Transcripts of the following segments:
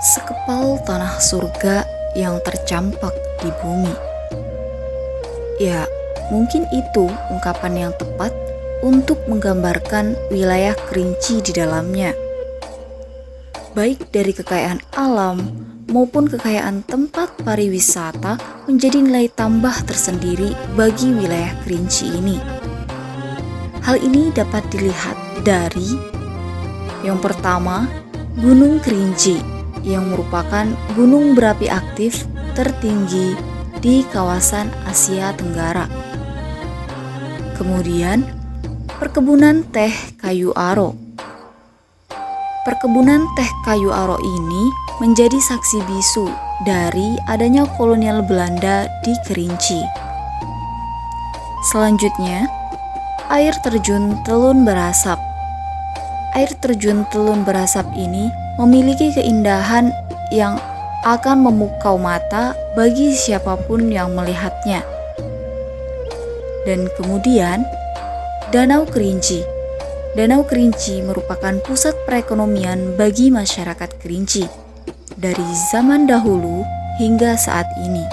Sekepal tanah surga yang tercampak di bumi. Ya, mungkin itu ungkapan yang tepat untuk menggambarkan wilayah Kerinci di dalamnya. Baik dari kekayaan alam maupun kekayaan tempat pariwisata menjadi nilai tambah tersendiri bagi wilayah Kerinci ini. Hal ini dapat dilihat dari yang pertama, Gunung Kerinci yang merupakan gunung berapi aktif tertinggi di kawasan Asia Tenggara. Kemudian, perkebunan teh kayu aro. Perkebunan teh kayu aro ini menjadi saksi bisu dari adanya kolonial Belanda di Kerinci. Selanjutnya, air terjun Telun Berasap. Air terjun Telun Berasap ini memiliki keindahan yang akan memukau mata bagi siapapun yang melihatnya. Dan kemudian, Danau Kerinci. Danau Kerinci merupakan pusat perekonomian bagi masyarakat Kerinci dari zaman dahulu hingga saat ini.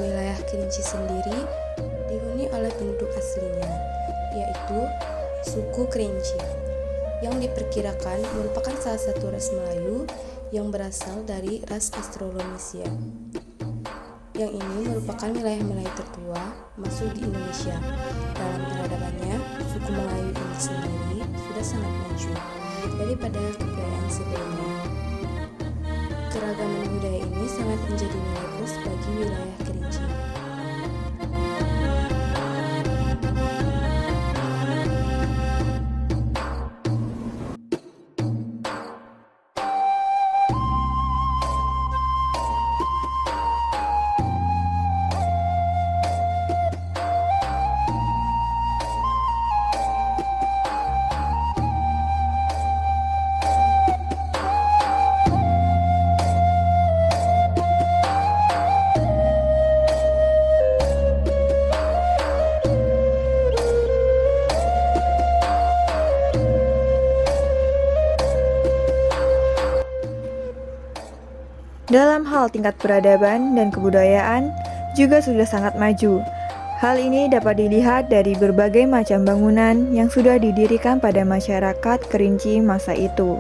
Wilayah Kerinci sendiri dihuni oleh penduduk aslinya, yaitu suku Kerinci, yang diperkirakan merupakan salah satu ras Melayu yang berasal dari ras Austronesiasia. Yang ini merupakan wilayah Melayu tertua masuk di Indonesia. Dalam peradabannya, suku Melayu ini sendiri sudah sangat maju daripada kebudayaan sebelumnya. Keragaman budaya ini sangat menjadi nilai plus bagi wilayah Kerinci. Dalam hal tingkat peradaban dan kebudayaan juga sudah sangat maju. Hal ini dapat dilihat dari berbagai macam bangunan yang sudah didirikan pada masyarakat Kerinci masa itu.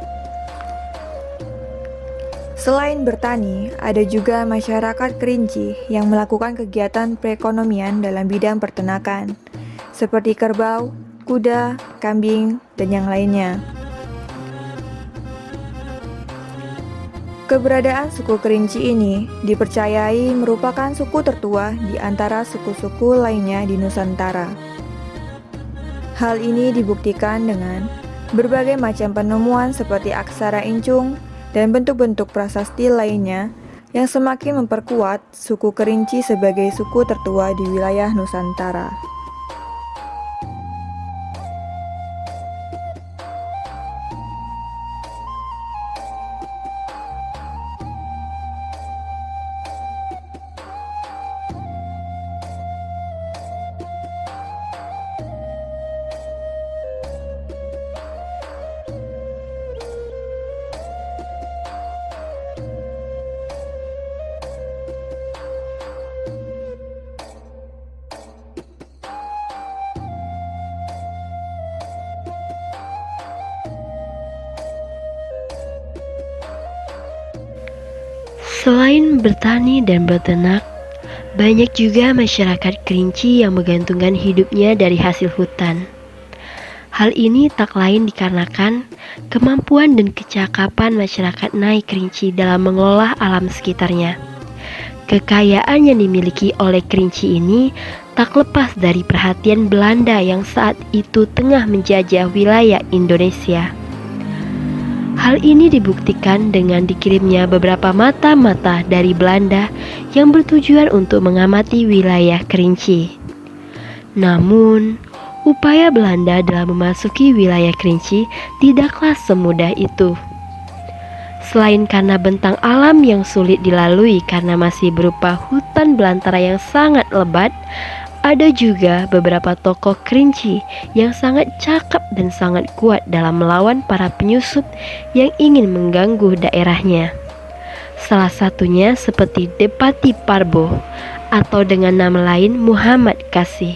Selain bertani, ada juga masyarakat Kerinci yang melakukan kegiatan perekonomian dalam bidang peternakan, seperti kerbau, kuda, kambing, dan yang lainnya. Keberadaan suku Kerinci ini dipercayai merupakan suku tertua di antara suku-suku lainnya di Nusantara. Hal ini dibuktikan dengan berbagai macam penemuan seperti aksara incung dan bentuk-bentuk prasasti lainnya yang semakin memperkuat suku Kerinci sebagai suku tertua di wilayah Nusantara. Selain bertani dan beternak, banyak juga masyarakat Kerinci yang menggantungkan hidupnya dari hasil hutan. Hal ini tak lain dikarenakan kemampuan dan kecakapan masyarakat Nai Kerinci dalam mengelola alam sekitarnya. Kekayaan yang dimiliki oleh Kerinci ini tak lepas dari perhatian Belanda yang saat itu tengah menjajah wilayah Indonesia. Hal ini dibuktikan dengan dikirimnya beberapa mata-mata dari Belanda yang bertujuan untuk mengamati wilayah Kerinci. Namun, upaya Belanda dalam memasuki wilayah Kerinci tidaklah semudah itu. Selain karena bentang alam yang sulit dilalui karena masih berupa hutan belantara yang sangat lebat, ada juga beberapa tokoh Kerinci yang sangat cakap dan sangat kuat dalam melawan para penyusup yang ingin mengganggu daerahnya. Salah satunya seperti Depati Parbo atau dengan nama lain Muhammad Kasih.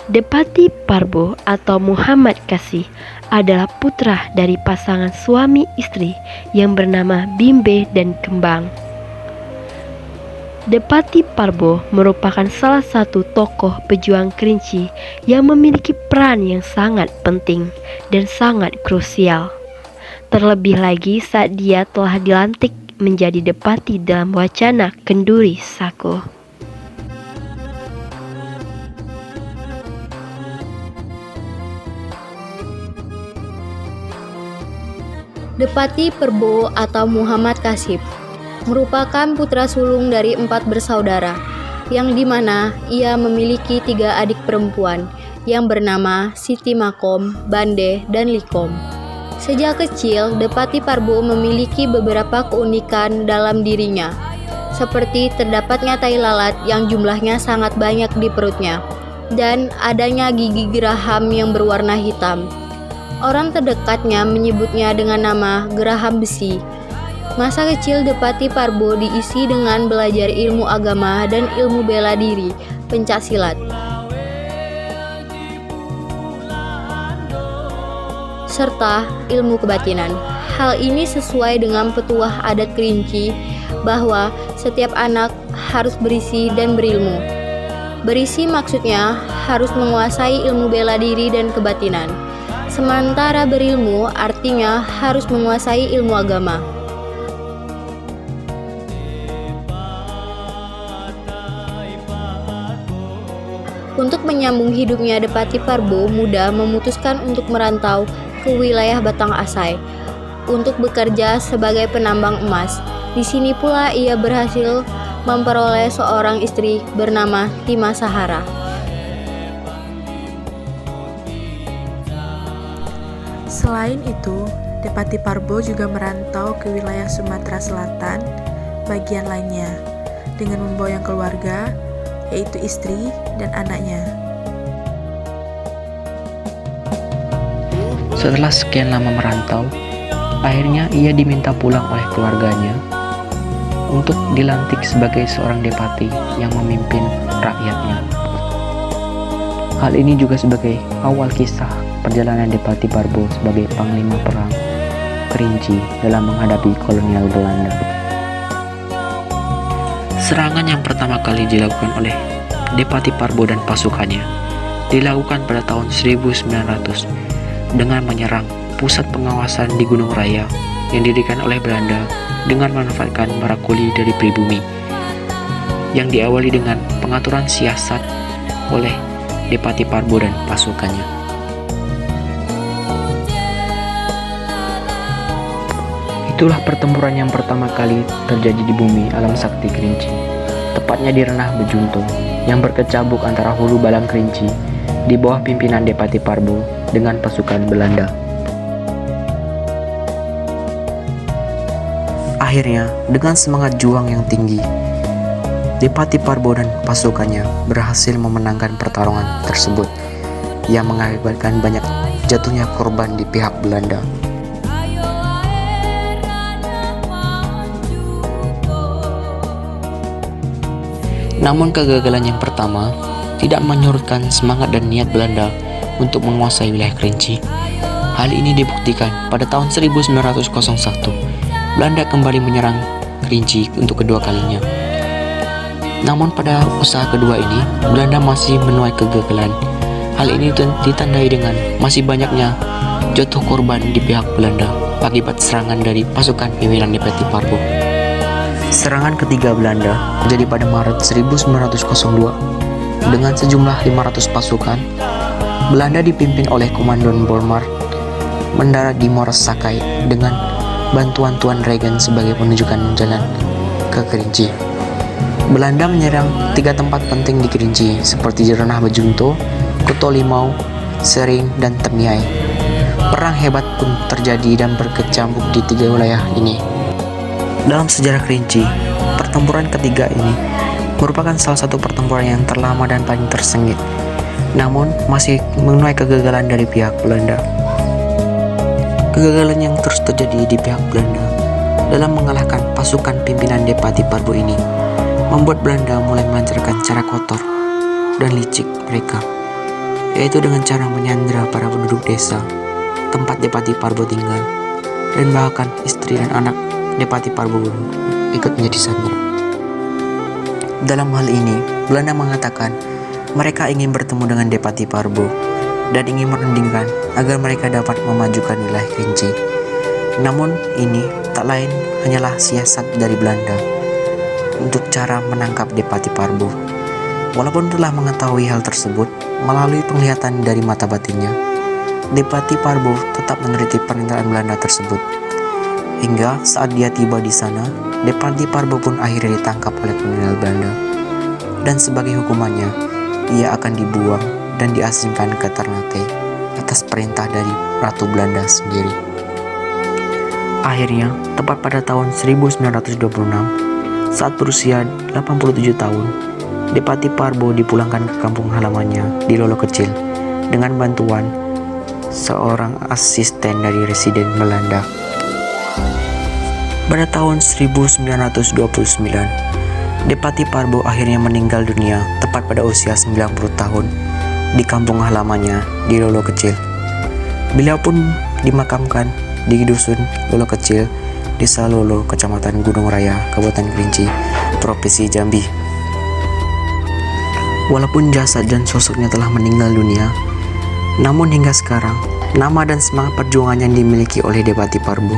Depati Parbo atau Muhammad Kasih adalah putra dari pasangan suami istri yang bernama Bimbe dan Kembang. Depati Parbo merupakan salah satu tokoh pejuang Kerinci yang memiliki peran yang sangat penting dan sangat krusial. Terlebih lagi saat dia telah dilantik menjadi Depati dalam wacana Kenduri Sako. Depati Parbo atau Muhammad Kasih merupakan putra sulung dari 4 bersaudara, yang dimana ia memiliki 3 adik perempuan yang bernama Siti Makom, Bande, dan Likom. Sejak kecil, Depati Parbo memiliki beberapa keunikan dalam dirinya, seperti terdapatnya tai lalat yang jumlahnya sangat banyak di perutnya, dan adanya gigi geraham yang berwarna hitam. Orang terdekatnya menyebutnya dengan nama geraham besi. Masa kecil Depati Parbo diisi dengan belajar ilmu agama dan ilmu bela diri, pencaksilat. Serta ilmu kebatinan. Hal ini sesuai dengan petuah adat Kerinci bahwa setiap anak harus berisi dan berilmu. Berisi maksudnya harus menguasai ilmu bela diri dan kebatinan. Sementara berilmu artinya harus menguasai ilmu agama. Untuk menyambung hidupnya, Depati Parbo muda memutuskan untuk merantau ke wilayah Batang Asai untuk bekerja sebagai penambang emas. Di sini pula ia berhasil memperoleh seorang istri bernama Tima Sahara. Selain itu, Depati Parbo juga merantau ke wilayah Sumatera Selatan bagian lainnya dengan memboyong keluarga, yaitu istri dan anaknya. Setelah sekian lama merantau, akhirnya ia diminta pulang oleh keluarganya untuk dilantik sebagai seorang depati yang memimpin rakyatnya. Hal ini juga sebagai awal kisah perjalanan Depati Parbo sebagai panglima perang Kerinci dalam menghadapi kolonial Belanda. Serangan yang pertama kali dilakukan oleh Depati Parbo dan pasukannya dilakukan pada tahun 1900 dengan menyerang pusat pengawasan di Gunung Raya yang didirikan oleh Belanda dengan memanfaatkan barakuli dari pribumi, yang diawali dengan pengaturan siasat oleh Depati Parbo dan pasukannya. Itulah pertempuran yang pertama kali terjadi di bumi alam sakti Kerinci, tepatnya di Renah Bejuntung yang berkecamuk antara hulu Balang Kerinci di bawah pimpinan Depati Parbo dengan pasukan Belanda. Akhirnya, dengan semangat juang yang tinggi, Depati Parbo dan pasukannya berhasil memenangkan pertarungan tersebut yang mengakibatkan banyak jatuhnya korban di pihak Belanda. Namun kegagalan yang pertama tidak menyurutkan semangat dan niat Belanda untuk menguasai wilayah Kerinci. Hal ini dibuktikan pada tahun 1901. Belanda kembali menyerang Kerinci untuk kedua kalinya. Namun pada usaha kedua ini, Belanda masih menuai kegagalan. Hal ini ditandai dengan masih banyaknya jatuh korban di pihak Belanda akibat serangan dari pasukan pimpinan Depati Parbo. Serangan ketiga Belanda terjadi pada Maret 1902 dengan sejumlah 500 pasukan. Belanda dipimpin oleh Komandan Bormar mendarat di Moras Sakai dengan bantuan Tuan Regen sebagai penunjukan jalan ke Kerinci. Belanda menyerang 3 tempat penting di Kerinci seperti Jeranah Bejunto, Kuto Limau, Sering, dan Temiai. Perang hebat pun terjadi dan berkecamuk di 3 wilayah ini. Dalam sejarah Kerinci, pertempuran ketiga ini merupakan salah satu pertempuran yang terlama dan paling tersengit, namun masih menuai kegagalan dari pihak Belanda. Kegagalan yang terus terjadi di pihak Belanda dalam mengalahkan pasukan pimpinan Depati Parbo ini membuat Belanda mulai melancarkan cara kotor dan licik mereka, yaitu dengan cara menyandra para penduduk desa tempat Depati Parbo tinggal, dan bahkan istri dan anak Depati Parbo ikut menjadi sandera. Dalam hal ini, Belanda mengatakan mereka ingin bertemu dengan Depati Parbo dan ingin merundingkan agar mereka dapat memajukan wilayah Kerinci. Namun ini tak lain hanyalah siasat dari Belanda untuk cara menangkap Depati Parbo. Walaupun telah mengetahui hal tersebut melalui penglihatan dari mata batinnya, Depati Parbo tetap menuruti permintaan Belanda tersebut. Hingga saat dia tiba di sana, Depati Parbo pun akhirnya ditangkap oleh kolonial Belanda. Dan sebagai hukumannya, ia akan dibuang dan diasingkan ke Ternate atas perintah dari Ratu Belanda sendiri. Akhirnya, tepat pada tahun 1926, saat berusia 87 tahun, Depati Parbo dipulangkan ke kampung halamannya di Lolo Kecil dengan bantuan seorang asisten dari residen Belanda. Pada tahun 1929, Depati Parbo akhirnya meninggal dunia tepat pada usia 90 tahun di kampung halamannya di Lolo Kecil. Beliau pun dimakamkan di dusun Lolo Kecil, Desa Lolo, Kecamatan Gunung Raya, Kabupaten Kerinci, Provinsi Jambi. Walaupun jasad dan sosoknya telah meninggal dunia, namun hingga sekarang, nama dan semangat perjuangan yang dimiliki oleh Depati Parbo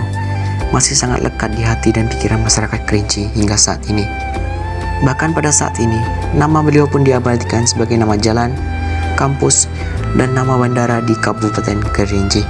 masih sangat lekat di hati dan pikiran masyarakat Kerinci hingga saat ini. Bahkan pada saat ini, nama beliau pun diabadikan sebagai nama jalan, kampus, dan nama bandara di Kabupaten Kerinci.